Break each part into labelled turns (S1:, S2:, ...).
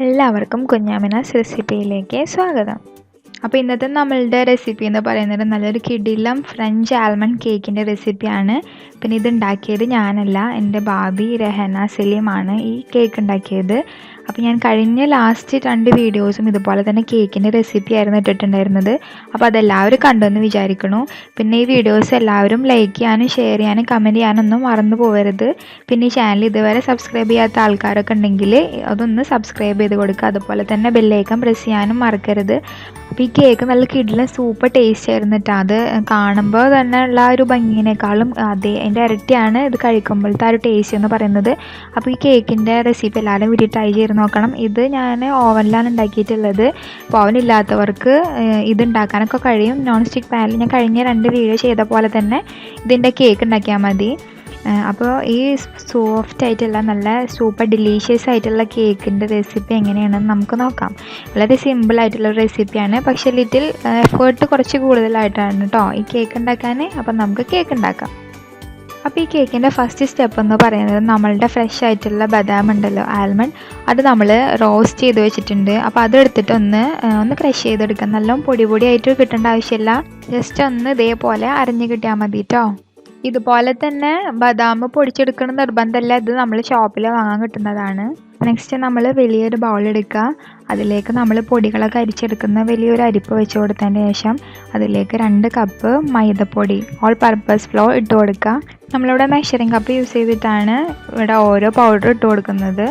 S1: എല്ലാവർക്കും കുഞ്ഞാമിനാസ് റെസിപ്പിയിലേക്ക് സ്വാഗതം. അപ്പോൾ ഇന്നത്തെ നമ്മളുടെ റെസിപ്പി എന്ന് പറയുന്നത് നല്ലൊരു കിടിലം ഫ്രഞ്ച് ആൽമണ്ട് കേക്കിൻ്റെ റെസിപ്പിയാണ്. പിന്നെ ഇത് ഉണ്ടാക്കിയത് ഞാനല്ല, എൻ്റെ ഭാബി രഹന സലീമാണ് ഈ കേക്ക് ഉണ്ടാക്കിയത്. അപ്പോൾ ഞാൻ കഴിഞ്ഞ ലാസ്റ്റ് 2 വീഡിയോസും ഇതുപോലെ തന്നെ കേക്കിൻ്റെ റെസിപ്പി ആയിരുന്നു ഇട്ടിട്ടുണ്ടായിരുന്നത്. അപ്പോൾ അതെല്ലാവരും കണ്ടെന്ന് വിചാരിക്കണു. പിന്നെ ഈ വീഡിയോസ് എല്ലാവരും ലൈക്ക് ചെയ്യാനും ഷെയർ ചെയ്യാനും കമൻറ്റ് ചെയ്യാനൊന്നും മറന്നു പോകരുത്. പിന്നെ ഈ ചാനൽ ഇതുവരെ സബ്സ്ക്രൈബ് ചെയ്യാത്ത ആൾക്കാരൊക്കെ ഉണ്ടെങ്കിൽ അതൊന്ന് സബ്സ്ക്രൈബ് ചെയ്ത് കൊടുക്കുക. അതുപോലെ തന്നെ ബെല്ലൈക്കൺ പ്രസ് ചെയ്യാനും മറക്കരുത്. അപ്പോൾ ഈ കേക്ക് നല്ല കിടിലൻ സൂപ്പർ ടേസ്റ്റ് ആയിരുന്നിട്ട് അത് കാണുമ്പോൾ തന്നെ ഉള്ള ഒരു ഭംഗിനേക്കാളും അതിൻ്റെ ഇരട്ടിയാണ് ഇത് കഴിക്കുമ്പോഴത്തെ ആ ഒരു ടേസ്റ്റ് എന്ന് പറയുന്നത്. അപ്പോൾ ഈ കേക്കിൻ്റെ റെസിപ്പി എല്ലാവരും വീട്ടിൽ ട്രൈ ചെയ്ത് നോക്കണം. ഇത് ഞാൻ ഓവനിലാണ് ഉണ്ടാക്കിയിട്ടുള്ളത്. അപ്പോൾ ഓവൻ ഇല്ലാത്തവർക്ക് ഇത് ഉണ്ടാക്കാനൊക്കെ കഴിയും. നോൺ സ്റ്റിക്ക് പാനിൽ ഞാൻ കഴിഞ്ഞ 2 വീഡിയോ ചെയ്ത പോലെ തന്നെ ഇതിൻ്റെ കേക്ക് ഉണ്ടാക്കിയാൽ മതി. അപ്പോൾ ഈ സോഫ്റ്റ് ആയിട്ടുള്ള നല്ല സൂപ്പർ ഡിലീഷ്യസ് ആയിട്ടുള്ള കേക്കിൻ്റെ റെസിപ്പി എങ്ങനെയാണെന്ന് നമുക്ക് നോക്കാം. വളരെ സിമ്പിളായിട്ടുള്ള റെസിപ്പിയാണ്, പക്ഷേ ലിറ്റിൽ എഫേർട്ട് കുറച്ച് കൂടുതലായിട്ടാണ് കേട്ടോ ഈ കേക്ക് ഉണ്ടാക്കാൻ. അപ്പം നമുക്ക് കേക്ക് ഉണ്ടാക്കാം. അപ്പോൾ ഈ കേക്കിൻ്റെ ഫസ്റ്റ് സ്റ്റെപ്പ് എന്ന് പറയുന്നത് നമ്മളുടെ ഫ്രഷ് ആയിട്ടുള്ള ബദാം ഉണ്ടല്ലോ, ആൽമണ്ട്, അത് നമ്മൾ റോസ്റ്റ് ചെയ്ത് വെച്ചിട്ടുണ്ട്. അപ്പോൾ അതെടുത്തിട്ട് ഒന്ന് ക്രഷ് ചെയ്തെടുക്കാം. നല്ല പൊടിയായിട്ട് കിട്ടേണ്ട ആവശ്യമില്ല, ജസ്റ്റ് ഒന്ന് ഇതേപോലെ അരഞ്ഞ് കിട്ടിയാൽ മതി കേട്ടോ. ഇതുപോലെ തന്നെ ബദാം പൊടിച്ചെടുക്കണ നിർബന്ധമല്ല, ഇത് നമ്മൾ ഷോപ്പിൽ വാങ്ങാൻ കിട്ടുന്നതാണ്. നെക്സ്റ്റ് നമ്മൾ വലിയൊരു ബൗൾ എടുക്കുക. അതിലേക്ക് നമ്മൾ പൊടികളൊക്കെ അരിച്ചെടുക്കുന്ന വലിയൊരു അരിപ്പ് വെച്ച് കൊടുത്തതിന് ശേഷം അതിലേക്ക് 2 കപ്പ് മൈദപ്പൊടി ഓൾ പർപ്പസ് ഫ്ലോർ ഇട്ട് കൊടുക്കുക. നമ്മളിവിടെ മെഷറിംഗ് കപ്പ് യൂസ് ചെയ്തിട്ടാണ് ഇവിടെ ഓരോ പൗഡർ ഇട്ട് കൊടുക്കുന്നത്.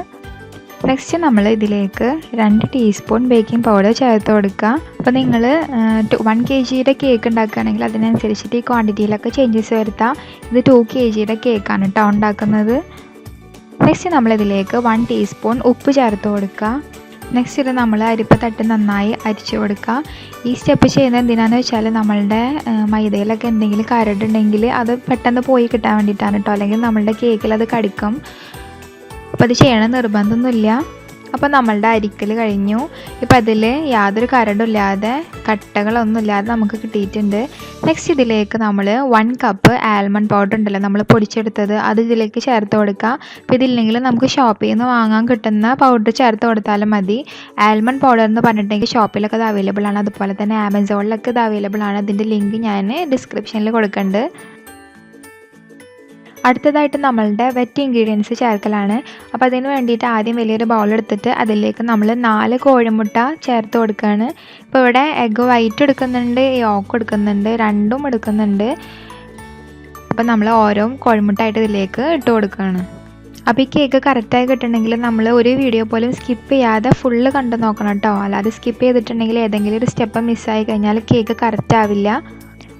S1: നെക്സ്റ്റ് നമ്മൾ ഇതിലേക്ക് 2 ടീസ്പൂൺ ബേക്കിംഗ് പൗഡർ ചേർത്ത് കൊടുക്കുക. അപ്പോൾ നിങ്ങൾ 1 kgയുടെ കേക്ക് ഉണ്ടാക്കുകയാണെങ്കിൽ അതിനനുസരിച്ചിട്ട് ഈ ക്വാണ്ടിറ്റിയിലൊക്കെ ചേഞ്ചസ് വരുത്താം. ഇത് 2 kgയുടെ കേക്കാണ് കേട്ടോ ഉണ്ടാക്കുന്നത്. നെക്സ്റ്റ് നമ്മളിതിലേക്ക് 1 ടീസ്പൂൺ ഉപ്പ് ചേർത്ത് കൊടുക്കുക. നെക്സ്റ്റ് ഇത് നമ്മൾ അരിപ്പ തട്ട് നന്നായി അരിച്ചു കൊടുക്കുക. ഈ സ്റ്റെപ്പ് ചെയ്യുന്നത് എന്തിനാണെന്ന് വെച്ചാൽ നമ്മളുടെ മൈദയിലൊക്കെ എന്തെങ്കിലും കരടുണ്ടെങ്കിൽ അത് പെട്ടെന്ന് പോയി കിട്ടാൻ വേണ്ടിയിട്ടാണ് കേട്ടോ, അല്ലെങ്കിൽ നമ്മളുടെ കേക്കിൽ അത് കടിക്കും. അപ്പോൾ അത് ചെയ്യണം നിർബന്ധമൊന്നുമില്ല. അപ്പോൾ നമ്മളുടെ അരിക്കൽ കഴിഞ്ഞു. ഇപ്പോൾ അതിൽ യാതൊരു കരടുമില്ലാതെ കട്ടകളൊന്നുമില്ലാതെ നമുക്ക് കിട്ടിയിട്ടുണ്ട്. നെക്സ്റ്റ് ഇതിലേക്ക് നമ്മൾ 1 കപ്പ് ആൽമണ്ട് പൗഡർ ഉണ്ടല്ലോ നമ്മൾ പൊടിച്ചെടുത്തത്, അത് ഇതിലേക്ക് ചേർത്ത് കൊടുക്കുക. അപ്പോൾ ഇതില്ലെങ്കിൽ നമുക്ക് ഷോപ്പിൽ നിന്ന് വാങ്ങാൻ കിട്ടുന്ന പൗഡർ ചേർത്ത് കൊടുത്താലും മതി. ആൽമണ്ട് പൗഡർ എന്ന് പറഞ്ഞിട്ടുണ്ടെങ്കിൽ ഷോപ്പിലൊക്കെ ഇത് അവൈലബിൾ ആണ്, അതുപോലെ തന്നെ ആമസോണിലൊക്കെ ഇത് അവൈലബിൾ ആണ്. അതിൻ്റെ ലിങ്ക് ഞാൻ ഡിസ്ക്രിപ്ഷനിൽ കൊടുക്കുന്നുണ്ട്. അടുത്തതായിട്ട് നമ്മളുടെ വെറ്റ് ഇൻഗ്രീഡിയൻസ് ചേർക്കലാണ്. അപ്പോൾ അതിന് വേണ്ടിയിട്ട് ആദ്യം വലിയൊരു ബൗൾ എടുത്തിട്ട് അതിലേക്ക് നമ്മൾ 4 കോഴിമുട്ട ചേർത്ത് കൊടുക്കുകയാണ്. ഇപ്പോൾ ഇവിടെ എഗ്ഗ് വൈറ്റ് എടുക്കുന്നുണ്ട്, യോക്ക് എടുക്കുന്നുണ്ട്, രണ്ടും എടുക്കുന്നുണ്ട്. അപ്പോൾ നമ്മൾ ഓരോ കോഴിമുട്ടായിട്ട് ഇതിലേക്ക് ഇട്ട് കൊടുക്കുകയാണ്. അപ്പോൾ ഈ കേക്ക് കറക്റ്റായി കിട്ടണമെങ്കിൽ നമ്മൾ ഒരു വീഡിയോ പോലും സ്കിപ്പ് ചെയ്യാതെ ഫുള്ള് കണ്ടു നോക്കണം കേട്ടോ. അല്ലാതെ സ്കിപ്പ് ചെയ്തിട്ടുണ്ടെങ്കിൽ ഏതെങ്കിലും ഒരു സ്റ്റെപ്പ് മിസ്സായി കഴിഞ്ഞാൽ കേക്ക് കറക്റ്റ് ആവില്ല.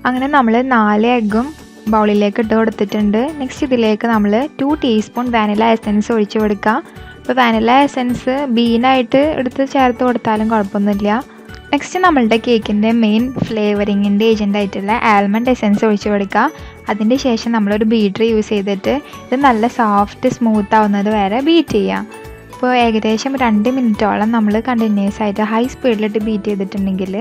S1: അങ്ങനെ നമ്മൾ 4 എഗ്ഗും ബൗളിലേക്ക് ഇട്ട് കൊടുത്തിട്ടുണ്ട്. നെക്സ്റ്റ് ഇതിലേക്ക് നമ്മൾ 2 ടീസ്പൂൺ വാനില എസൻസ് ഒഴിച്ച് കൊടുക്കുക. അപ്പോൾ വാനില എസൻസ് ബീനായിട്ട് എടുത്ത് ചേർത്ത് കൊടുത്താലും കുഴപ്പമൊന്നുമില്ല. നെക്സ്റ്റ് നമ്മളുടെ കേക്കിൻ്റെ മെയിൻ ഫ്ലേവറിങ്ങിൻ്റെ ഏജൻ്റ് ആയിട്ടുള്ള ആൽമണ്ട് എസൻസ് ഒഴിച്ച് കൊടുക്കുക. അതിൻ്റെ ശേഷം നമ്മളൊരു ബീറ്റർ യൂസ് ചെയ്തിട്ട് ഇത് നല്ല സോഫ്റ്റ് സ്മൂത്ത് ആവുന്നത് വരെ ബീറ്റ് ചെയ്യുക. അപ്പോൾ ഏകദേശം 2 മിനിറ്റോളം നമ്മൾ കണ്ടിന്യൂസ് ആയിട്ട് ഹൈ സ്പീഡിലിട്ട് ബീറ്റ് ചെയ്തിട്ടുണ്ടെങ്കിൽ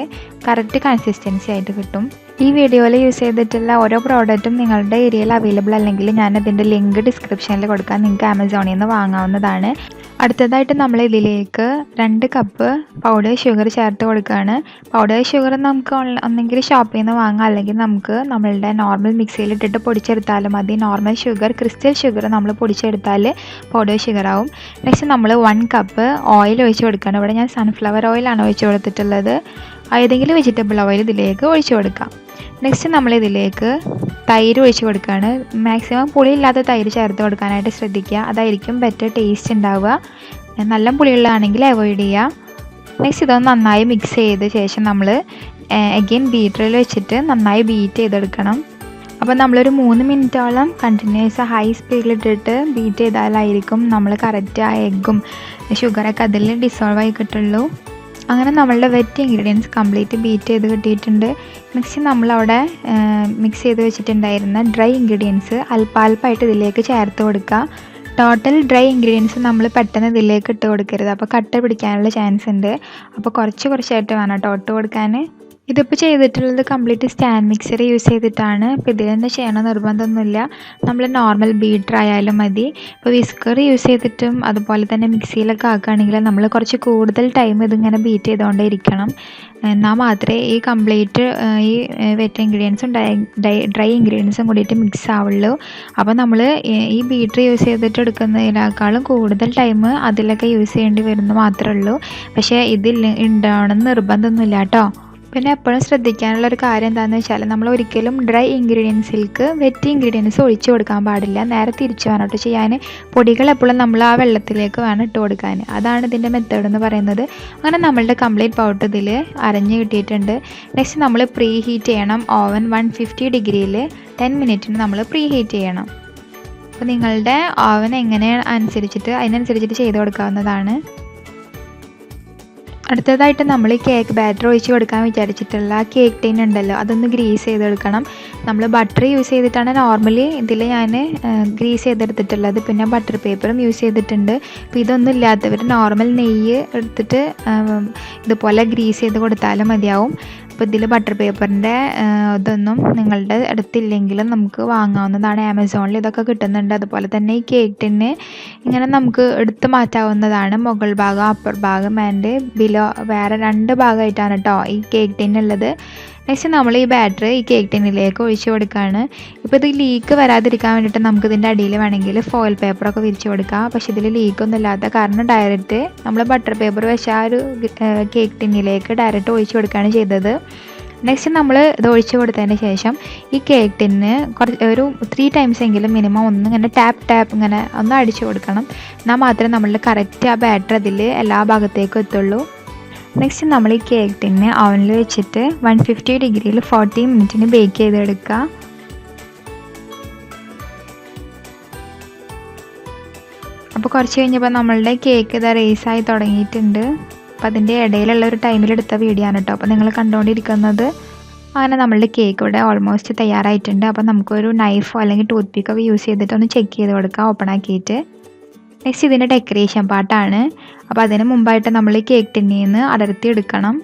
S1: കറക്റ്റ് കൺസിസ്റ്റൻസി ആയിട്ട് കിട്ടും. ഈ വീഡിയോയിൽ യൂസ് ചെയ്തിട്ടുള്ള ഓരോ പ്രോഡക്റ്റും നിങ്ങളുടെ ഏരിയയിൽ അവൈലബിൾ അല്ലെങ്കിൽ ഞാനതിൻ്റെ ലിങ്ക് ഡിസ്ക്രിപ്ഷനിൽ കൊടുക്കാം, നിങ്ങൾക്ക് ആമസോണിൽ നിന്ന് വാങ്ങാവുന്നതാണ്. അടുത്തതായിട്ട് നമ്മൾ ഇതിലേക്ക് 2 കപ്പ് പൗഡർ ഷുഗർ ചേർത്ത് കൊടുക്കുകയാണ്. പൗഡർ ഷുഗർ നമുക്ക് ഒന്നെങ്കിൽ ഷോപ്പിൽ നിന്ന് വാങ്ങാം, അല്ലെങ്കിൽ നമുക്ക് നമ്മളുടെ നോർമൽ മിക്സിയിലിട്ടിട്ട് പൊടിച്ചെടുത്താലും മതി. നോർമൽ ഷുഗർ, ക്രിസ്റ്റൽ ഷുഗർ നമ്മൾ പൊടിച്ചെടുത്താൽ പൗഡർ ഷുഗർ ആവും. നെക്സ്റ്റ് നമ്മൾ 1 കപ്പ് ഓയിൽ ഒഴിച്ച് കൊടുക്കുകയാണ്. ഇവിടെ ഞാൻ സൺഫ്ലവർ ഓയിലാണ് ഒഴിച്ച് കൊടുത്തിട്ടുള്ളത്. ഏതെങ്കിലും വെജിറ്റബിൾ ഓയിൽ ഇതിലേക്ക് ഒഴിച്ച് കൊടുക്കാം. നെക്സ്റ്റ് നമ്മളിതിലേക്ക് തൈര് ഒഴിച്ച് കൊടുക്കുകയാണ്. മാക്സിമം പുളിയില്ലാത്ത തൈര് ചേർത്ത് കൊടുക്കാനായിട്ട് ശ്രദ്ധിക്കുക, അതായിരിക്കും ബെറ്റർ ടേസ്റ്റ് ഉണ്ടാവുക. നല്ല പുളിയുള്ളതാണെങ്കിൽ അവോയ്ഡ് ചെയ്യുക. നെക്സ്റ്റ് ഇതൊന്ന് നന്നായി മിക്സ് ചെയ്ത ശേഷം നമ്മൾ അഗെയിൻ ബീറ്ററിൽ വെച്ചിട്ട് നന്നായി ബീറ്റ് ചെയ്തെടുക്കണം. അപ്പോൾ നമ്മളൊരു 3 മിനിറ്റോളം കണ്ടിന്യൂസ് ഹൈ സ്പീഡിലിട്ടിട്ട് ബീറ്റ് ചെയ്താലായിരിക്കും നമ്മൾ കറക്റ്റ് ആ എഗ്ഗും ഷുഗറൊക്കെ അതിൽ ഡിസോൾവ് ആയി കിട്ടുള്ളൂ. അങ്ങനെ നമ്മളുടെ വെറ്റ് ഇൻഗ്രീഡിയൻസ് കംപ്ലീറ്റ് ബീറ്റ് ചെയ്ത് കിട്ടിയിട്ടുണ്ട്. നെക്സ്റ്റ് നമ്മളവിടെ മിക്സ് ചെയ്ത് വെച്ചിട്ടുണ്ടായിരുന്ന ഡ്രൈ ഇൻഗ്രീഡിയൻസ് അല്പാൽപ്പായിട്ട് ഇതിലേക്ക് ചേർത്ത് കൊടുക്കുക. ടോട്ടൽ ഡ്രൈ ഇൻഗ്രീഡിയൻസ് നമ്മൾ പെട്ടെന്ന് ഇതിലേക്ക് ഇട്ട് കൊടുക്കരുത്, അപ്പോൾ കട്ട പിടിക്കാനുള്ള ചാൻസ് ഉണ്ട്. അപ്പോൾ കുറച്ചായിട്ട് വേണം കേട്ടോ ഇട്ട് കൊടുക്കാൻ. ഇതിപ്പോൾ ചെയ്തിട്ടുള്ളത് കംപ്ലീറ്റ് സ്റ്റാൻഡ് മിക്സർ യൂസ് ചെയ്തിട്ടാണ്. ഇപ്പോൾ ഇതിൽ തന്നെ ചെയ്യണം നിർബന്ധമൊന്നുമില്ല. നമ്മൾ നോർമൽ ബീറ്റർ ആയാലും മതി. ഇപ്പോൾ വിസ്കർ യൂസ് ചെയ്തിട്ടും അതുപോലെ തന്നെ മിക്സിയിലൊക്കെ ആക്കുകയാണെങ്കിൽ നമ്മൾ കുറച്ച് കൂടുതൽ ടൈം ഇതിങ്ങനെ ബീറ്റ് ചെയ്തുകൊണ്ടേ ഇരിക്കണം. എന്നാൽ മാത്രമേ ഈ കംപ്ലീറ്റ് ഈ വെറ്റ് ഇൻഗ്രീഡിയൻസും ഡ്രൈ ഇൻഗ്രീഡിയൻസും കൂടിയിട്ട് മിക്സ് ആവുള്ളൂ. അപ്പോൾ നമ്മൾ ഈ ബീറ്റർ യൂസ് ചെയ്തിട്ട് എടുക്കുന്നതിനേക്കാളും കൂടുതൽ ടൈം അതിലൊക്കെ യൂസ് ചെയ്യേണ്ടി വരുന്നത് മാത്രമേ ഉള്ളൂ. പക്ഷേ ഇതിൽ ഉണ്ടാവണമെന്ന് നിർബന്ധമൊന്നുമില്ല കേട്ടോ. പിന്നെ എപ്പോഴും ശ്രദ്ധിക്കാനുള്ളൊരു കാര്യം എന്താണെന്ന് വെച്ചാൽ നമ്മൾ ഒരിക്കലും ഡ്രൈ ഇൻഗ്രീഡിയൻസിലേക്ക് വെറ്റ് ഇൻഗ്രീഡിയൻസ് ഒഴിച്ചു കൊടുക്കാൻ പാടില്ല. നേരെ തിരിച്ചു വേണം കേട്ടോ ചെയ്യാൻ. പൊടികൾ എപ്പോഴും നമ്മൾ ആ വെള്ളത്തിലേക്ക് വേണം ഇട്ട് കൊടുക്കാൻ. അതാണ് ഇതിൻ്റെ മെത്തേഡ് എന്ന് പറയുന്നത്. അങ്ങനെ നമ്മളുടെ കംപ്ലീറ്റ് പൗഡർ ഇതിൽ അരഞ്ഞ് കിട്ടിയിട്ടുണ്ട്. നെക്സ്റ്റ് നമ്മൾ പ്രീ ഹീറ്റ് ചെയ്യണം. ഓവൻ 150 ഡിഗ്രിയിൽ 10 മിനിറ്റിന് നമ്മൾ പ്രീ ഹീറ്റ് ചെയ്യണം. അപ്പോൾ നിങ്ങളുടെ ഓവൻ എങ്ങനെ അതിനനുസരിച്ചിട്ട് ചെയ്ത് കൊടുക്കാവുന്നതാണ്. അടുത്തതായിട്ട് നമ്മൾ കേക്ക് ബാറ്റർ ഒഴിച്ച് കൊടുക്കാൻ വിചാരിച്ചിട്ടുള്ള കേക്ക് ടിൻ ഉണ്ടല്ലോ, അതൊന്ന് ഗ്രീസ് ചെയ്തെടുക്കണം. നമ്മൾ ബട്ടർ യൂസ് ചെയ്തിട്ടാണ് നോർമലി ഇതിൽ ഞാൻ ഗ്രീസ് ചെയ്തെടുത്തിട്ടുള്ളത്. പിന്നെ ബട്ടർ പേപ്പറും യൂസ് ചെയ്തിട്ടുണ്ട്. അപ്പോൾ ഇതൊന്നും ഇല്ലാത്തവർ നോർമൽ നെയ്യ് എടുത്തിട്ട് ഇതുപോലെ ഗ്രീസ് ചെയ്ത് കൊടുത്താലും മതിയാവും. അപ്പോൾ ഇതിൽ ബട്ടർ പേപ്പറിൻ്റെ ഇതൊന്നും നിങ്ങളുടെ അടുത്തില്ലെങ്കിലും നമുക്ക് വാങ്ങാവുന്നതാണ്. ആമസോണിൽ ഇതൊക്കെ കിട്ടുന്നുണ്ട്. അതുപോലെ തന്നെ ഈ കേക്ക് ടിന്ന് ഇങ്ങനെ നമുക്ക് എടുത്ത് മാറ്റാവുന്നതാണ്. മുകൾ ഭാഗം, അപ്പർ ഭാഗം ആൻഡ് ബിലോ വേറെ 2 ഭാഗമായിട്ടാണ് കേട്ടോ ഈ കേക്ക് ടിന്നുള്ളത്. നെക്സ്റ്റ് നമ്മൾ ഈ ബാറ്റർ ഈ കേക്ക് ടിന്നിലേക്ക് ഒഴിച്ച് കൊടുക്കുകയാണ്. ഇപ്പോൾ ഇത് ലീക്ക് വരാതിരിക്കാൻ വേണ്ടിയിട്ട് നമുക്ക് ഇതിൻ്റെ അടിയിൽ വേണമെങ്കിൽ ഫോയിൽ പേപ്പറൊക്കെ വിരിച്ച് കൊടുക്കാം. പക്ഷേ ഇതിൽ ലീക്കൊന്നും ഇല്ലാത്ത കാരണം ഡയറക്റ്റ് നമ്മൾ ബട്ടർ പേപ്പർ വെച്ച ആ ഒരു കേക്ക് ടിന്നിലേക്ക് ഡയറക്റ്റ് ഒഴിച്ച് കൊടുക്കുകയാണ് ചെയ്തത്. നെക്സ്റ്റ് നമ്മൾ ഇത് ഒഴിച്ച് കൊടുത്തതിന് ശേഷം ഈ കേക്ക് ടിന്ന് ഒരു 3 ടൈംസ് എങ്കിലും മിനിമം ഒന്ന് ഇങ്ങനെ ടാപ്പ് ഇങ്ങനെ ഒന്ന് അടിച്ചു കൊടുക്കണം. എന്നാൽ മാത്രമേ നമ്മളുടെ കറക്റ്റ് ആ ബാറ്റർ അതിൽ എല്ലാ ഭാഗത്തേക്കും എത്തുള്ളൂ. നെക്സ്റ്റ് നമ്മൾ ഈ കേക്ക് ടിന്ന് ഓവനിൽ വെച്ചിട്ട് 150 ഡിഗ്രിയിൽ 40 മിനിറ്റിന് ബേക്ക് ചെയ്തെടുക്കുക. അപ്പോൾ കുറച്ച് കഴിഞ്ഞപ്പോൾ നമ്മളുടെ കേക്ക് ഇത് റേസായി തുടങ്ങിയിട്ടുണ്ട്. അപ്പോൾ അതിൻ്റെ ഇടയിലുള്ള ഒരു ടൈമിലെടുത്ത വീഡിയോ ആണ് കേട്ടോ. അപ്പോൾ നിങ്ങൾ കണ്ടുകൊണ്ടിരിക്കുന്നത്. അങ്ങനെ നമ്മളുടെ കേക്ക് ഇവിടെ ഓൾമോസ്റ്റ് തയ്യാറായിട്ടുണ്ട്. അപ്പോൾ നമുക്കൊരു നൈഫോ അല്ലെങ്കിൽ ടൂത്ത് പിക്കൊക്കെ യൂസ് ചെയ്തിട്ട് ഒന്ന് ചെക്ക് ചെയ്ത് കൊടുക്കാം ഓപ്പൺ ആക്കിയിട്ട്. നെക്സ്റ്റ് ഇതിൻ്റെ ഡെക്കറേഷൻ പാർട്ടാണ്. അപ്പോൾ അതിന് മുമ്പായിട്ട് നമ്മൾ കേക്ക് ടിന്നിൽ നിന്ന് അടർത്തി എടുക്കണം.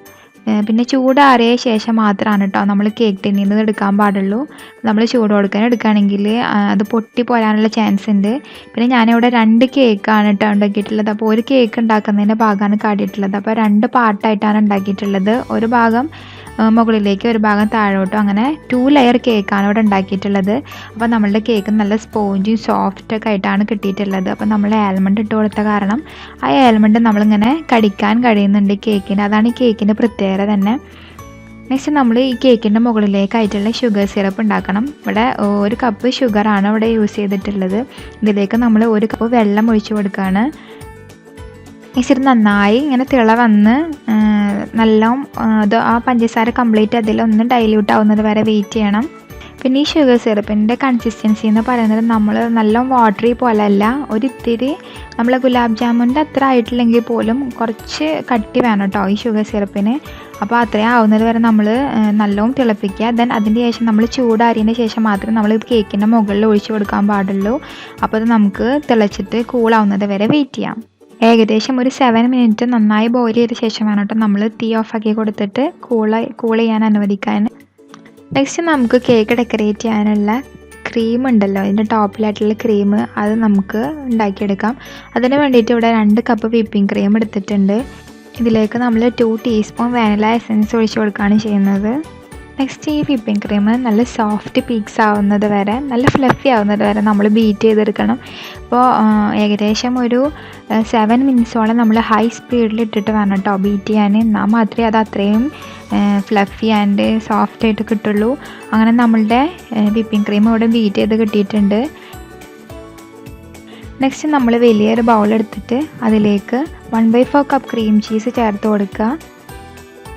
S1: പിന്നെ ചൂടാറിയ ശേഷം മാത്രമാണ് കേട്ടോ നമ്മൾ കേക്ക് ടിന്നിൽ നിന്ന് എടുക്കാൻ പാടുള്ളൂ. നമ്മൾ ചൂട് എടുക്കുകയാണെങ്കിൽ അത് പൊട്ടി പോരാനുള്ള ചാൻസ് ഉണ്ട്. പിന്നെ ഞാനിവിടെ 2 കേക്കാണ് കേട്ടോ ഉണ്ടാക്കിയിട്ടുള്ളത്. അപ്പോൾ ഒരു കേക്ക് ഉണ്ടാക്കുന്നതിൻ്റെ ഭാഗമാണ് കാട്ടിയിട്ടുള്ളത്. അപ്പോൾ 2 പാർട്ടായിട്ടാണ് ഉണ്ടാക്കിയിട്ടുള്ളത്. ഒരു ഭാഗം മുകളിലേക്ക്, ഒരു ഭാഗം താഴോട്ടും, അങ്ങനെ 2 ലെയർ കേക്കാണ് ഇവിടെ ഉണ്ടാക്കിയിട്ടുള്ളത്. അപ്പോൾ നമ്മളുടെ കേക്ക് നല്ല സ്പോഞ്ചും സോഫ്റ്റൊക്കെ ആയിട്ടാണ് കിട്ടിയിട്ടുള്ളത്. അപ്പോൾ നമ്മൾ ആൽമണ്ട് ഇട്ട് കൊടുത്ത കാരണം ആ ആൽമണ്ട് നമ്മളിങ്ങനെ കടിക്കാൻ കഴിയുന്നുണ്ട് കേക്കിന്. അതാണ് ഈ കേക്കിൻ്റെ പ്രത്യേകത തന്നെ. നെക്സ്റ്റ് നമ്മൾ ഈ കേക്കിൻ്റെ മുകളിലേക്കായിട്ടുള്ള ഷുഗർ സിറപ്പ് ഉണ്ടാക്കണം. ഇവിടെ 1 കപ്പ് ഷുഗറാണ് ഇവിടെ യൂസ് ചെയ്തിട്ടുള്ളത്. ഇതിലേക്ക് നമ്മൾ 1 കപ്പ് വെള്ളം ഒഴിച്ച് കൊടുക്കുകയാണ്. നെക്സ്റ്റ് നന്നായി ഇങ്ങനെ തിള വന്ന് അത് ആ പഞ്ചസാര കംപ്ലീറ്റ് അതിലൊന്ന് ഡൈല്യൂട്ട് ആവുന്നത് വരെ വെയിറ്റ് ചെയ്യണം. പിന്നെ ഈ ഷുഗർ സിറപ്പിൻ്റെ കൺസിസ്റ്റൻസി എന്ന് പറയുന്നത് നമ്മൾ നല്ല വാട്ടറി പോലെ അല്ല, ഒരിത്തിരി നമ്മൾ ഗുലാബ് ജാമുൻ്റെ അത്ര ആയിട്ടില്ലെങ്കിൽ പോലും കുറച്ച് കട്ടി വേണം കേട്ടോ ഈ ഷുഗർ സിറപ്പിന്. അപ്പോൾ അത്രയും ആവുന്നത് വരെ നമ്മൾ നല്ലോണം തിളപ്പിക്കുക. ദെൻ അതിൻ്റെ ശേഷം നമ്മൾ ചൂടാറിയതിന് ശേഷം മാത്രമേ നമ്മൾ കേക്കിൻ്റെ മുകളിൽ ഒഴിച്ച് കൊടുക്കാൻ പാടുള്ളൂ. അപ്പോൾ അത് നമുക്ക് തിളച്ചിട്ട് കൂളാവുന്നത് വരെ വെയിറ്റ് ചെയ്യാം. ഏകദേശം ഒരു 7 മിനിറ്റ് നന്നായി ബോയിൽ ചെയ്ത ശേഷം വേണം കേട്ടോ നമ്മൾ തീ ഓഫാക്കി കൊടുത്തിട്ട് കൂൾ ചെയ്യാൻ അനുവദിക്കാൻ. നെക്സ്റ്റ് നമുക്ക് കേക്ക് ഡെക്കറേറ്റ് ചെയ്യാനുള്ള ക്രീം ഉണ്ടല്ലോ, ഇതിൻ്റെ ടോപ്പിലായിട്ടുള്ള ക്രീം, അത് നമുക്ക് ഉണ്ടാക്കിയെടുക്കാം. അതിന് വേണ്ടിയിട്ട് ഇവിടെ 2 കപ്പ് വിപ്പിംഗ് ക്രീം എടുത്തിട്ടുണ്ട്. ഇതിലേക്ക് നമ്മൾ 2 ടീസ്പൂൺ വാനില എസൻസ് ഒഴിച്ച് കൊടുക്കുകയാണ് ചെയ്യുന്നത്. നെക്സ്റ്റ് ഈ വിപ്പിംഗ് ക്രീം നല്ല സോഫ്റ്റ് പീക്സ് ആവുന്നത് വരെ, നല്ല ഫ്ലഫി ആവുന്നത് വരെ നമ്മൾ ബീറ്റ് ചെയ്തെടുക്കണം. അപ്പോൾ ഏകദേശം ഒരു 7 മിനിറ്റ്സോളം നമ്മൾ ഹൈ സ്പീഡിൽ ഇട്ടിട്ട് വേണം കേട്ടോ ബീറ്റ് ചെയ്യാൻ. എന്നാൽ മാത്രമേ അത് അത്രയും ഫ്ലഫി ആൻഡ് സോഫ്റ്റ് ആയിട്ട് കിട്ടുള്ളൂ. അങ്ങനെ നമ്മളുടെ വിപ്പിംഗ് ക്രീം ഇവിടെ ബീറ്റ് ചെയ്ത് കിട്ടിയിട്ടുണ്ട്. നെക്സ്റ്റ് നമ്മൾ വലിയൊരു ബൗൾ എടുത്തിട്ട് അതിലേക്ക് 1/4 കപ്പ് ക്രീം ചീസ് ചേർത്ത് കൊടുക്കുക.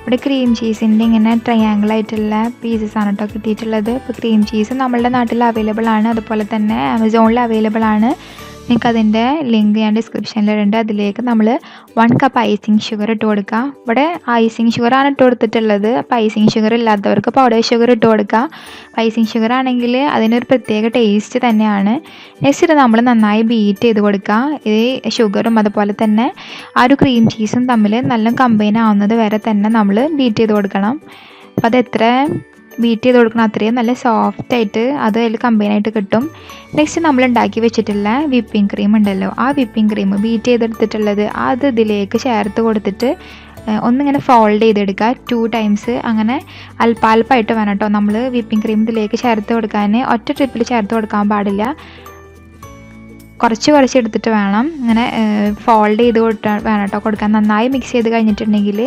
S1: ഇവിടെ ക്രീം ചീസിൻ്റെ ഇങ്ങനെ ട്രയാങ്കിൾ ആയിട്ടുള്ള പീസസ് ആണ് കേട്ടോ കിട്ടിയിട്ടുള്ളത്. ഇപ്പോൾ ക്രീം ചീസ് നമ്മളുടെ നാട്ടിൽ അവൈലബിൾ ആണ്, അതുപോലെ തന്നെ ആമസോണിൽ അവൈലബിൾ ആണ്. നിങ്ങൾക്ക് അതിൻ്റെ ലിങ്ക് ഞാൻ ഡിസ്ക്രിപ്ഷനിൽ ഇടുന്നുണ്ട്. അതിലേക്ക് നമ്മൾ 1 കപ്പ് ഐസിങ് ഷുഗർ ഇട്ട് കൊടുക്കുക. ഇവിടെ ഐസിങ് ഷുഗറാണ് ഇട്ട് കൊടുത്തിട്ടുള്ളത്. അപ്പോൾ ഐസിങ് ഷുഗർ ഇല്ലാത്തവർക്ക് പൗഡർ ഷുഗർ ഇട്ട് കൊടുക്കുക. ഐസിങ് ഷുഗർ ആണെങ്കിൽ അതിനൊരു പ്രത്യേക ടേസ്റ്റ് തന്നെയാണ്. നെക്സ്റ്റ് നമ്മൾ നന്നായി ബീറ്റ് ചെയ്ത് കൊടുക്കുക. ഈ ഷുഗറും അതുപോലെ തന്നെ ആ ഒരു ക്രീം ചീസും തമ്മിൽ നല്ല കമ്പൈൻ ആവുന്നത് വരെ തന്നെ നമ്മൾ ബീറ്റ് ചെയ്ത് കൊടുക്കണം. അപ്പോൾ അത് എത്ര ബീറ്റ് ചെയ്ത് കൊടുക്കണം അത്രയും നല്ല സോഫ്റ്റായിട്ട് അത് അതിൽ കമ്പൈനായിട്ട് കിട്ടും. നെക്സ്റ്റ് നമ്മൾ ഉണ്ടാക്കി വെച്ചിട്ടുള്ള വിപ്പിംഗ് ക്രീം ഉണ്ടല്ലോ, ആ വിപ്പിംഗ് ക്രീം ബീറ്റ് ചെയ്തെടുത്തിട്ടുള്ളത് അത് ഇതിലേക്ക് ചേർത്ത് കൊടുത്തിട്ട് ഒന്നിങ്ങനെ ഫോൾഡ് ചെയ്തെടുക്കുക 2 ടൈംസ്. അങ്ങനെ അല്പാൽപ്പായിട്ട് വേണം കേട്ടോ നമ്മൾ വിപ്പിംഗ് ക്രീം ഇതിലേക്ക് ചേർത്ത് കൊടുക്കാൻ. ഒറ്റ ട്രിപ്പിൽ ചേർത്ത് കൊടുക്കാൻ പാടില്ല, കുറച്ച് എടുത്തിട്ട് വേണം ഇങ്ങനെ ഫോൾഡ് ചെയ്ത് വേണം കേട്ടോ കൊടുക്കാൻ. നന്നായി മിക്സ് ചെയ്ത് കഴിഞ്ഞിട്ടുണ്ടെങ്കിൽ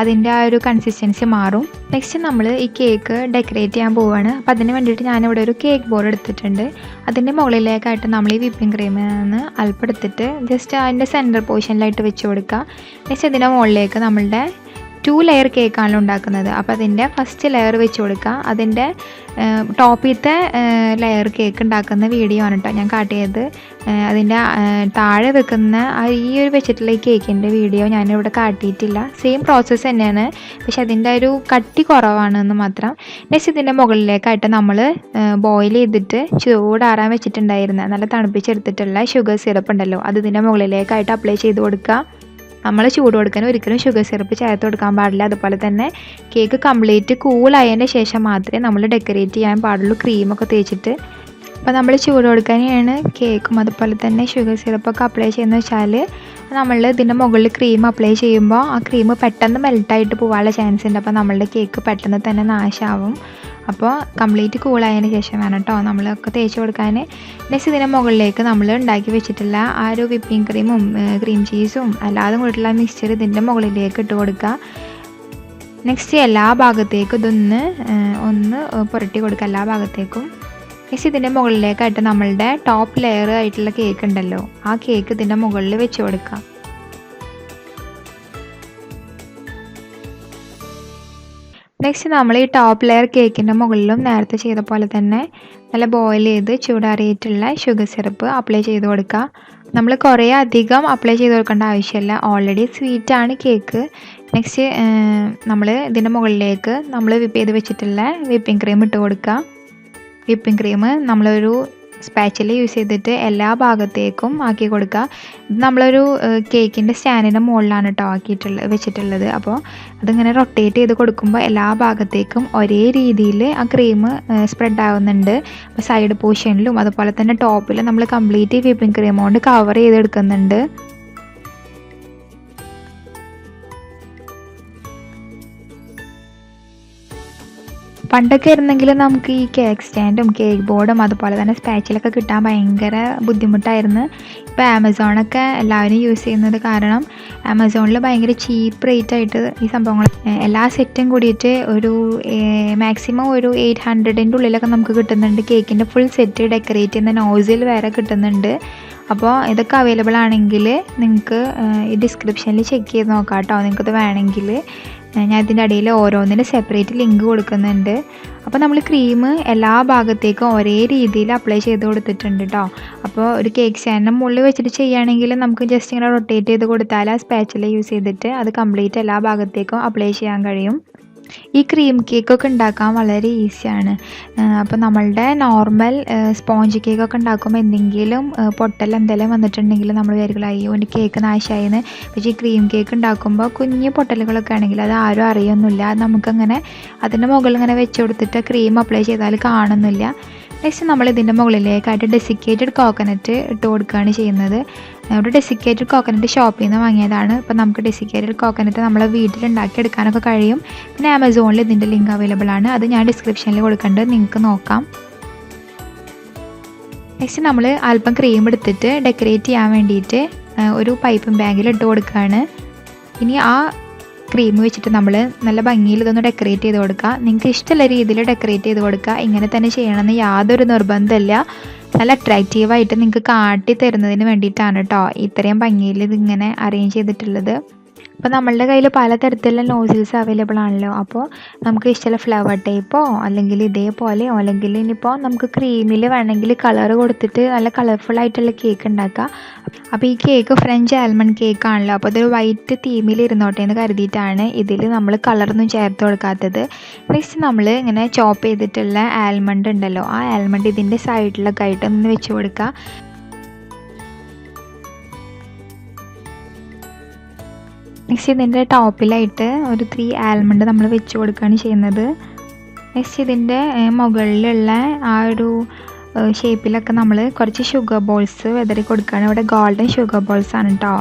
S1: അതിൻ്റെ ആ ഒരു കൺസിസ്റ്റൻസി മാറും. നെക്സ്റ്റ് നമ്മൾ ഈ കേക്ക് ഡെക്കറേറ്റ് ചെയ്യാൻ പോവുകയാണ്. അപ്പോൾ അതിന് വേണ്ടിയിട്ട് ഞാനിവിടെ ഒരു കേക്ക് ബോർഡ് എടുത്തിട്ടുണ്ട്. അതിൻ്റെ മുകളിലേക്കായിട്ട് നമ്മൾ ഈ വിപ്പിംഗ് ക്രീമിൽ നിന്ന് അല്പം എടുത്തിട്ട് ജസ്റ്റ് അതിൻ്റെ സെൻറ്റർ പോർഷനിലായിട്ട് വെച്ച് കൊടുക്കുക. നെക്സ്റ്റ് ഇതിൻ്റെ മുകളിലേക്ക് നമ്മളുടെ 2 ലെയർ കേക്കാണ് ഉണ്ടാക്കുന്നത്. അപ്പോൾ അതിൻ്റെ ഫസ്റ്റ് ലെയർ വെച്ച് കൊടുക്കുക. അതിൻ്റെ ടോപ്പിലത്തെ ലെയർ കേക്ക് ഉണ്ടാക്കുന്ന വീഡിയോ ആണ് കേട്ടോ ഞാൻ കാട്ടിയത്. അതിൻ്റെ താഴെ വെക്കുന്ന ഈ ഒരു വെച്ചിട്ടുള്ള ഈ കേക്കിൻ്റെ വീഡിയോ ഞാനിവിടെ കാട്ടിയിട്ടില്ല. സെയിം പ്രോസസ്സ് തന്നെയാണ്, പക്ഷെ അതിൻ്റെ ഒരു കട്ടി കുറവാണെന്ന് മാത്രം. നെക്സ്റ്റ് ഇതിൻ്റെ മുകളിലേക്കായിട്ട് നമ്മൾ ബോയിൽ ചെയ്തിട്ട് ചൂടാറാൻ വെച്ചിട്ടുണ്ടായിരുന്ന നല്ല തണുപ്പിച്ചെടുത്തിട്ടുള്ള ഷുഗർ സിറപ്പ് ഉണ്ടല്ലോ, അത് ഇതിൻ്റെ മുകളിലേക്കായിട്ട് അപ്ലൈ ചെയ്ത് കൊടുക്കുക. നമ്മൾ ചൂട് കൊടുക്കാൻ ഒരിക്കലും ഷുഗർ സിറപ്പ് ചേർത്ത് കൊടുക്കാൻ പാടില്ല. അതുപോലെ തന്നെ കേക്ക് കംപ്ലീറ്റ് കൂളായതിൻ്റെ ശേഷം മാത്രമേ നമ്മൾ ഡെക്കറേറ്റ് ചെയ്യാൻ പാടുള്ളൂ ക്രീമൊക്കെ തേച്ചിട്ട്. അപ്പോൾ നമ്മൾ ചൂട് കൊടുക്കാനാണ് കേക്കും അതുപോലെ തന്നെ ഷുഗർ സിറപ്പൊക്കെ അപ്ലൈ ചെയ്യുന്നത് വെച്ചാൽ നമ്മൾ ഇതിൻ്റെ മുകളിൽ ക്രീം അപ്ലൈ ചെയ്യുമ്പോൾ ആ ക്രീം പെട്ടെന്ന് മെൽട്ടായിട്ട് പോകാനുള്ള ചാൻസ് ഉണ്ട്. അപ്പോൾ നമ്മളുടെ കേക്ക് പെട്ടെന്ന് തന്നെ നാശമാവും. അപ്പോൾ കംപ്ലീറ്റ് കൂളായതിന് ശേഷം വേണം കേട്ടോ നമ്മളൊക്കെ തേച്ച് കൊടുക്കാൻ. നെക്സ്റ്റ് ഇതിൻ്റെ മുകളിലേക്ക് നമ്മൾ ഉണ്ടാക്കി വെച്ചിട്ടുള്ള ആ ഒരു വിപ്പിംഗ് ക്രീമും ക്രീം ചീസും അല്ലാതെ കൂടിയിട്ടുള്ള മിക്സ്ചർ ഇതിൻ്റെ മുകളിലേക്ക് ഇട്ട് കൊടുക്കുക. നെക്സ്റ്റ് എല്ലാ ഭാഗത്തേക്കും ഒന്ന് പുരട്ടി കൊടുക്കുക എല്ലാ ഭാഗത്തേക്കും. നെക്സ്റ്റ് ഇതിൻ്റെ മുകളിലേക്കായിട്ട് നമ്മളുടെ ടോപ്പ് ലെയർ ആയിട്ടുള്ള കേക്ക് ഉണ്ടല്ലോ, ആ കേക്ക് ഇതിൻ്റെ മുകളിൽ വെച്ച് കൊടുക്കുക. നെക്സ്റ്റ് നമ്മൾ ഈ ടോപ്പ് ലെയർ കേക്കിൻ്റെ മുകളിലും നേരത്തെ ചെയ്ത പോലെ തന്നെ നല്ല ബോയിൽ ചെയ്ത് ചൂടാറിയിട്ടുള്ള ഷുഗർ സിറപ്പ് അപ്ലൈ ചെയ്ത് കൊടുക്കുക. നമ്മൾ കുറേ അധികം അപ്ലൈ ചെയ്ത് കൊടുക്കേണ്ട ആവശ്യമില്ല, ഓൾറെഡി സ്വീറ്റാണ് കേക്ക്. നെക്സ്റ്റ് നമ്മൾ ഇതിൻ്റെ മുകളിലേക്ക് നമ്മൾ വിപ്പ് ചെയ്ത് വെച്ചിട്ടുള്ള വിപ്പിംഗ് ക്രീം ഇട്ട് കൊടുക്കുക. വിപ്പിംഗ് ക്രീം നമ്മളൊരു സ്പാച്ചിൽ യൂസ് ചെയ്തിട്ട് എല്ലാ ഭാഗത്തേക്കും ആക്കി കൊടുക്കുക. ഇത് നമ്മളൊരു കേക്കിൻ്റെ സ്റ്റാൻഡിൻ്റെ മുകളിലാണ് കേട്ടോ വെച്ചിട്ടുള്ളത്. അപ്പോൾ അതിങ്ങനെ റൊട്ടേറ്റ് ചെയ്ത് കൊടുക്കുമ്പോൾ എല്ലാ ഭാഗത്തേക്കും ഒരേ രീതിയിൽ ആ ക്രീം സ്പ്രെഡ് ആവുന്നുണ്ട്. അപ്പോൾ സൈഡ് പോർഷനിലും അതുപോലെ തന്നെ ടോപ്പിലും നമ്മൾ കംപ്ലീറ്റ് വിപ്പിംഗ് ക്രീം കൊണ്ട് കവർ ചെയ്തെടുക്കുന്നുണ്ട്. പണ്ടൊക്കെ ആയിരുന്നെങ്കിൽ നമുക്ക് ഈ കേക്ക് സ്റ്റാൻഡും കേക്ക് ബോർഡും അതുപോലെ തന്നെ സ്പാച്ചിലൊക്കെ കിട്ടാൻ ഭയങ്കര ബുദ്ധിമുട്ടായിരുന്നു. ഇപ്പോൾ ആമസോണൊക്കെ എല്ലാവരും യൂസ് ചെയ്യുന്നത് കാരണം ആമസോണിൽ ഭയങ്കര ചീപ്പ് റേറ്റ് ആയിട്ട് ഈ സംഭവങ്ങൾ എല്ലാ സെറ്റും കൂടിയിട്ട് ഒരു മാക്സിമം ഒരു 800ൻ്റെ ഉള്ളിലൊക്കെ നമുക്ക് കിട്ടുന്നുണ്ട്. കേക്കിൻ്റെ ഫുൾ സെറ്റ് ഡെക്കറേറ്റ് ചെയ്യുന്ന നോസിൽ വരെ കിട്ടുന്നുണ്ട്. അപ്പോൾ ഇതൊക്കെ അവൈലബിൾ ആണെങ്കിൽ നിങ്ങൾക്ക് ഈ ഡിസ്ക്രിപ്ഷനിൽ ചെക്ക് ചെയ്ത് നോക്കാം കേട്ടോ. നിങ്ങൾക്കത് വേണമെങ്കിൽ ഞാൻ ഇതിൻ്റെ അടിയിൽ ഓരോന്നിനും സെപ്പറേറ്റ് ലിങ്ക് കൊടുക്കുന്നുണ്ട്. അപ്പോൾ നമ്മൾ ക്രീം എല്ലാ ഭാഗത്തേക്കും ഒരേ രീതിയിൽ അപ്ലൈ ചെയ്ത് കൊടുത്തിട്ടുണ്ട് കേട്ടോ. അപ്പോൾ ഒരു കേക്ക് സ്റ്റാൻഡിൻ്റെ മുകളിൽ വെച്ചിട്ട് ചെയ്യുകയാണെങ്കിൽ നമുക്ക് ജസ്റ്റ് ഇങ്ങനെ റൊട്ടേറ്റ് ചെയ്ത് കൊടുത്താൽ ആ സ്പാച്ചില യൂസ് ചെയ്തിട്ട് അത് കംപ്ലീറ്റ് എല്ലാ ഭാഗത്തേക്കും അപ്ലൈ ചെയ്യാൻ കഴിയും. ഈ ക്രീം കേക്കൊക്കെ ഉണ്ടാക്കാൻ വളരെ ഈസിയാണ്. അപ്പോൾ നമ്മളുടെ നോർമൽ സ്പോഞ്ച് കേക്കൊക്കെ ഉണ്ടാക്കുമ്പോൾ എന്തെങ്കിലും പൊട്ടൽ എന്തെങ്കിലും വന്നിട്ടുണ്ടെങ്കിൽ നമ്മൾ വിചാരിക്കില്ല അയ്യോ എൻ്റെ കേക്ക് നാശമായിന്ന്. പക്ഷേ ഈ ക്രീം കേക്ക് ഉണ്ടാക്കുമ്പോൾ കുഞ്ഞു പൊട്ടലുകളൊക്കെ ആണെങ്കിൽ അത് ആരും അറിയൊന്നുമില്ല. നമുക്കങ്ങനെ അതിൻ്റെ മുകളിൽ ഇങ്ങനെ വെച്ച് കൊടുത്തിട്ട് ക്രീം അപ്ലൈ ചെയ്താൽ കാണുന്നില്ല. നെക്സ്റ്റ് നമ്മൾ ഇതിൻ്റെ മുകളിലേക്കായിട്ട് ഡെസിക്കേറ്റഡ് കോക്കനട്ട് ഇട്ട് കൊടുക്കുകയാണ് ചെയ്യുന്നത്. ഒരു ഡെസിക്കേറ്റഡ് കോക്കനട്ട് ഷോപ്പിൽ നിന്ന് വാങ്ങിയതാണ്. ഇപ്പോൾ നമുക്ക് ഡെസിക്കേറ്റഡ് കോക്കനട്ട് നമ്മളെ വീട്ടിലുണ്ടാക്കി എടുക്കാനൊക്കെ കഴിയും. പിന്നെ ആമസോണിൽ ഇതിൻ്റെ ലിങ്ക് അവൈലബിൾ ആണ്, അത് ഞാൻ ഡിസ്ക്രിപ്ഷനിൽ കൊടുക്കേണ്ടത് നിങ്ങൾക്ക് നോക്കാം. നെക്സ്റ്റ് നമ്മൾ അല്പം ക്രീം എടുത്തിട്ട് ഡെക്കറേറ്റ് ചെയ്യാൻ വേണ്ടിയിട്ട് ഒരു പൈപ്പിംഗ് ബാഗിൽ ഇട്ട് കൊടുക്കുകയാണ്. ഇനി ആ ക്രീം വെച്ചിട്ട് നമ്മൾ നല്ല ഭംഗിയിൽ ഇതൊന്ന് ഡെക്കറേറ്റ് ചെയ്ത് കൊടുക്കുക. നിങ്ങൾക്ക് ഇഷ്ടമുള്ള രീതിയിൽ ഡെക്കറേറ്റ് ചെയ്ത് കൊടുക്കുക. ഇങ്ങനെ തന്നെ ചെയ്യണമെന്ന് യാതൊരു നിർബന്ധമില്ല. നല്ല അട്രാക്റ്റീവായിട്ട് നിങ്ങൾക്ക് കാട്ടി തരുന്നതിന് വേണ്ടിയിട്ടാണ് കേട്ടോ ഇത്രയും ഭംഗിയിൽ ഇതിങ്ങനെ അറേഞ്ച് ചെയ്തിട്ടുള്ളത്. അപ്പോൾ നമ്മളുടെ കയ്യിൽ പലതരത്തിലുള്ള നോസിൽസ് അവൈലബിൾ ആണല്ലോ. അപ്പോൾ നമുക്ക് ഇഷ്ടമുള്ള ഫ്ലവർ ടൈപ്പോ അല്ലെങ്കിൽ ഇതേപോലെയോ അല്ലെങ്കിൽ ഇനിയിപ്പോൾ നമുക്ക് ക്രീമിൽ വേണമെങ്കിൽ കളർ കൊടുത്തിട്ട് നല്ല കളർഫുൾ ആയിട്ടുള്ള കേക്ക് ഉണ്ടാക്കാം. അപ്പോൾ ഈ കേക്ക് ഫ്രഞ്ച് ആൽമണ്ട് കേക്ക് ആണല്ലോ. അപ്പോൾ അതൊരു വൈറ്റ് തീമിൽ ഇരുന്നോട്ടെ എന്ന് കരുതിയിട്ടാണ് ഇതിൽ നമ്മൾ കളറൊന്നും ചേർത്ത് കൊടുക്കാത്തത്. നെക്സ്റ്റ് നമ്മൾ ഇങ്ങനെ ചോപ്പ് ചെയ്തിട്ടുള്ള ആൽമണ്ട് ഉണ്ടല്ലോ, ആ ആൽമണ്ട് ഇതിൻ്റെ സൈഡിലൊക്കെ ആയിട്ട് ഒന്ന് വെച്ച് കൊടുക്കുക. നെക്സ്റ്റ് ഇതിൻ്റെ ടോപ്പിലായിട്ട് ഒരു 3 ആൽമണ്ട് നമ്മൾ വെച്ച് കൊടുക്കുകയാണ് ചെയ്യുന്നത്. നെക്സ്റ്റ് ഇതിൻ്റെ മുകളിലുള്ള ആ ഒരു ഷേപ്പിലൊക്കെ നമ്മൾ കുറച്ച് ഷുഗർ ബോൾസ് വിതറി കൊടുക്കുകയാണ്. ഇവിടെ ഗോൾഡൻ ഷുഗർ ബോൾസ് ആണ് കേട്ടോ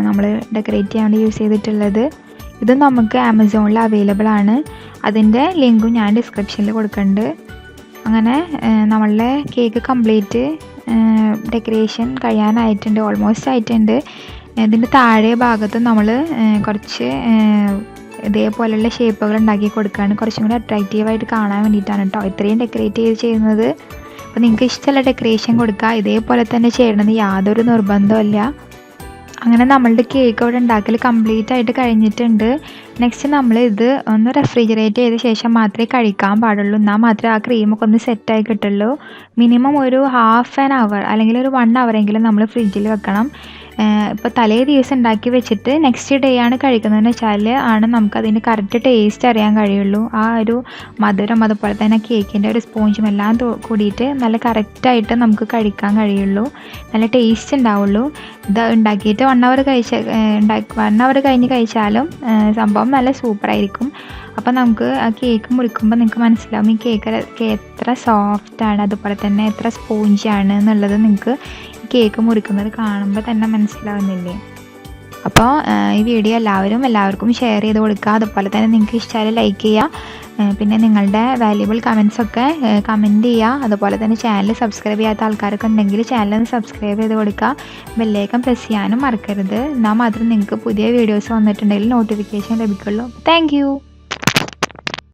S1: നമ്മൾ ഡെക്കറേറ്റ് ചെയ്യാൻ വേണ്ടി യൂസ് ചെയ്തിട്ടുള്ളത്. ഇത് നമുക്ക് ആമസോണിൽ അവൈലബിൾ ആണ്. അതിൻ്റെ ലിങ്കും ഞാൻ ഡിസ്ക്രിപ്ഷനിൽ കൊടുക്കുന്നുണ്ട്. അങ്ങനെ നമ്മളുടെ കേക്ക് കംപ്ലീറ്റ് ഡെക്കറേഷൻ കഴിയാനായിട്ടുണ്ട്, ഓൾമോസ്റ്റ് ആയിട്ടുണ്ട്. ഇതിൻ്റെ താഴെ ഭാഗത്ത് നമ്മൾ കുറച്ച് ഇതേപോലെയുള്ള ഷേപ്പുകൾ ഉണ്ടാക്കി കൊടുക്കുകയാണ്, കുറച്ചും കൂടി അട്രാക്റ്റീവായിട്ട് കാണാൻ വേണ്ടിയിട്ടാണ് കേട്ടോ ഇത്രയും ഡെക്കറേറ്റ് ചെയ്ത് ചെയ്യുന്നത്. അപ്പോൾ നിങ്ങൾക്ക് ഇഷ്ടമുള്ള ഡെക്കറേഷൻ കൊടുക്കുക, ഇതേപോലെ തന്നെ ചെയ്യണമെന്ന് യാതൊരു നിർബന്ധമില്ല. അങ്ങനെ നമ്മളുടെ കേക്ക് അവിടെ ഉണ്ടാക്കൽ കംപ്ലീറ്റ് ആയിട്ട് കഴിഞ്ഞിട്ടുണ്ട്. നെക്സ്റ്റ് നമ്മൾ ഇത് ഒന്ന് റെഫ്രിജറേറ്റ് ചെയ്ത ശേഷം മാത്രമേ കഴിക്കാൻ പാടുള്ളൂ, എന്നാൽ മാത്രമേ ആ ക്രീമൊക്കെ ഒന്ന് സെറ്റായി കിട്ടുള്ളൂ. മിനിമം ഒരു ഹാഫ് ആൻ അവർ അല്ലെങ്കിൽ ഒരു 1 അവറെങ്കിലും നമ്മൾ ഫ്രിഡ്ജിൽ വെക്കണം. ഇപ്പോൾ തലേ ദിവസം ഉണ്ടാക്കി വെച്ചിട്ട് നെക്സ്റ്റ് ഡേ ആണ് കഴിക്കുന്നതെന്ന് വെച്ചാൽ നമുക്കതിൻ്റെ കറക്റ്റ് ടേസ്റ്റ് അറിയാൻ കഴിയുള്ളൂ. ആ ഒരു മധുരം അതുപോലെ തന്നെ കേക്കിൻ്റെ ഒരു സ്പോഞ്ചും എല്ലാം കൂടിയിട്ട് നല്ല കറക്റ്റായിട്ട് നമുക്ക് കഴിക്കാൻ കഴിയുള്ളൂ, നല്ല ടേസ്റ്റ് ഉണ്ടാവുള്ളൂ. ഇത് ഉണ്ടാക്കിയിട്ട് 1 അവർ 1 അവർ കഴിഞ്ഞ് കഴിച്ചാലും സംഭവം നല്ല സൂപ്പറായിരിക്കും. അപ്പോൾ നമുക്ക് ആ കേക്ക് മുറിക്കുമ്പോൾ നിങ്ങൾക്ക് മനസ്സിലാവും ഈ കേക്ക് എത്ര സോഫ്റ്റാണ്, അതുപോലെ തന്നെ എത്ര സ്പോഞ്ചാണ് എന്നുള്ളത് നിങ്ങൾക്ക് കേക്ക് മുറിക്കുന്നത് കാണുമ്പോൾ തന്നെ മനസ്സിലാവുന്നില്ലേ. അപ്പോൾ ഈ വീഡിയോ എല്ലാവർക്കും ഷെയർ ചെയ്ത് കൊടുക്കുക. അതുപോലെ തന്നെ നിങ്ങൾക്ക് ഇഷ്ടമായാലും ലൈക്ക് ചെയ്യുക. പിന്നെ നിങ്ങളുടെ വാല്യുബിൾ കമൻസൊക്കെ കമൻറ്റ് ചെയ്യുക. അതുപോലെ തന്നെ ചാനൽ സബ്സ്ക്രൈബ് ചെയ്യാത്ത ആൾക്കാരൊക്കെ ഉണ്ടെങ്കിൽ ചാനൽ സബ്സ്ക്രൈബ് ചെയ്ത് കൊടുക്കുക. ബെല്ലൈക്കൺ പ്രസ് ചെയ്യാനും മറക്കരുത്. എന്നാൽ മാത്രം നിങ്ങൾക്ക് പുതിയ വീഡിയോസ് വന്നിട്ടുണ്ടെങ്കിൽ നോട്ടിഫിക്കേഷൻ ലഭിക്കുള്ളൂ. താങ്ക്